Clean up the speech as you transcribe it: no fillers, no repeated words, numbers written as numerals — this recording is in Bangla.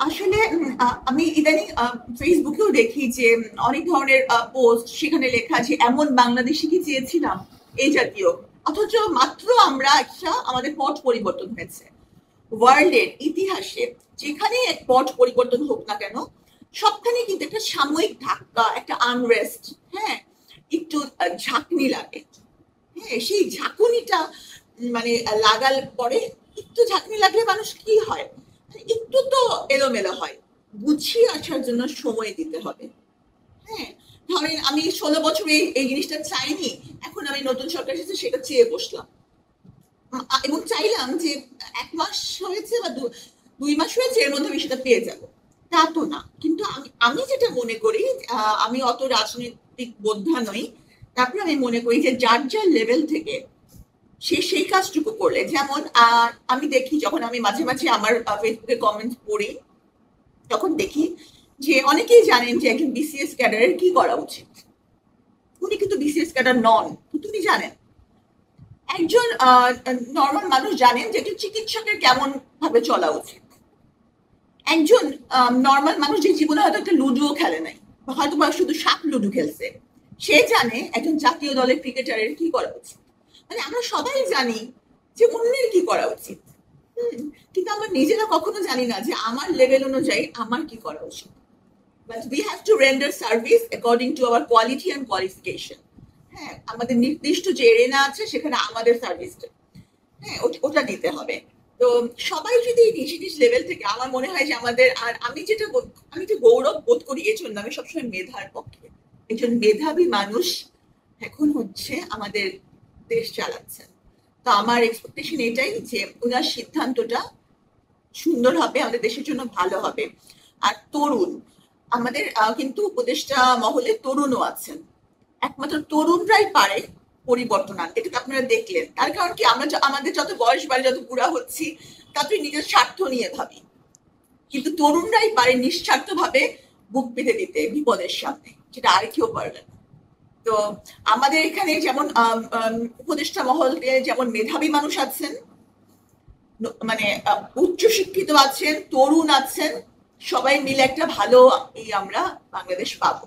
আসলে আমি ইদানিং ফেসবুকেও দেখি যে অনেক ধরনের পোস্ট সেখানে লেখা যে এমন বাংলাদেশি কি চেয়েছিলাম এই জাতীয়। অথচ মাত্র আমরা একটা আমাদের পট পরিবর্তন হয়েছে ওয়ার্ল্ডের ইতিহাসে। যেখানে এক পট পরিবর্তন হোক না কেন, সবখানে কিন্তু একটা সাময়িক ধাক্কা, একটা আনরেস্ট, হ্যাঁ, একটু ঝাঁকুনি লাগে। হ্যাঁ, সেই ঝাঁকুনিটা মানে লাগার পরে একটু ঝাঁকুনি লাগলে মানুষ কি হয়, একটু তো এলোমেলো হয়। গুছিয়ে আসার জন্য সময় দিতে হবে। হ্যাঁ, ধরেন আমি 16 বছর এই জিনিসটা চাইনি, এখন আমি নতুন সরকার এসেছে সেটা চেয়ে বসলাম। এবং চাইলাম যে 1 মাস হয়েছে বা 2 মাস হয়েছে, এর মধ্যে আমি সেটা পেয়ে যাব। তা তো না। কিন্তু আমি আমি যেটা মনে করি, আমি অত রাজনৈতিক বোদ্ধা নই, তারপরে আমি মনে করি যে যার যার লেভেল থেকে সে সেই কাজটুকু করলে, যেমন আমি দেখি যখন আমি মাঝে মাঝে আমার ফেসবুকে কমেন্ট পড়ি, তখন দেখি যে অনেকেই জানেন যে একজন বিসিএস ক্যাডারের কি করা উচিত। উনি কিন্তু বিসিএস ক্যাডার নন, কিন্তু উনি জানেন। একজন নর্মাল মানুষ জানেন যে একজন চিকিৎসকের কেমন ভাবে চলা উচিত। একজন নর্মাল মানুষ যে জীবনে হয়তো একটা লুডুও খেলে নাই, বা হয়তো বা শুধু সাপ লুডু খেলছে, সে জানে একজন জাতীয় দলের ক্রিকেটারের কি করা উচিত। মানে আমরা সবাই জানি যে অন্যের কি করা উচিত। কিন্তু আমরা নিজেরা কখনো জানি না যে আমার লেভেল অনুযায়ী আমার কি করা উচিত। But we have to render service according to our quality and qualification. হ্যাঁ, আমাদের নির্দিষ্ট যে এরিনা আছে সেখানে আমাদের সার্ভিসটা, হ্যাঁ, ওটা দিতে হবে। তো সবাই যদি নিজ নিজ লেভেল থেকে, আমার মনে হয় যে আমাদের, আর আমি যে গৌরব বোধ করি এজন্য, আমি সবসময় মেধার পক্ষে। একজন মেধাবী মানুষ এখন হচ্ছে আমাদের দেশ চালাচ্ছেন। তো আমার এক্সপেকটেশন এটাই যে ওনার সিদ্ধান্তটা সুন্দর হবে, আমাদের দেশের জন্য ভালো হবে। আর তরুণ, আমাদের কিন্তু উপদেষ্টা মহলে তরুণও আছেন। একমাত্র তরুণরাই পারে পরিবর্তন আনতে। এটা তো আপনারা দেখলেন। তার কারণ কি, আমরা আমাদের যত বয়স বাড়ে, যত বুড়া হচ্ছি, ততই নিজের স্বার্থ নিয়ে ভাবি। কিন্তু তরুণরাই পারে নিঃস্বার্থ ভাবে বুক পেতে দিতে বিপদের সামনে, যেটা আর কেউ পারবে না। তো আমাদের এখানে যেমন উপদেষ্টা মহলে যেমন মেধাবী মানুষ আছেন, মানে উচ্চশিক্ষিত আছেন, তরুণ আছেন, সবাই মিলে একটা ভালো আমরা বাংলাদেশ পাবো।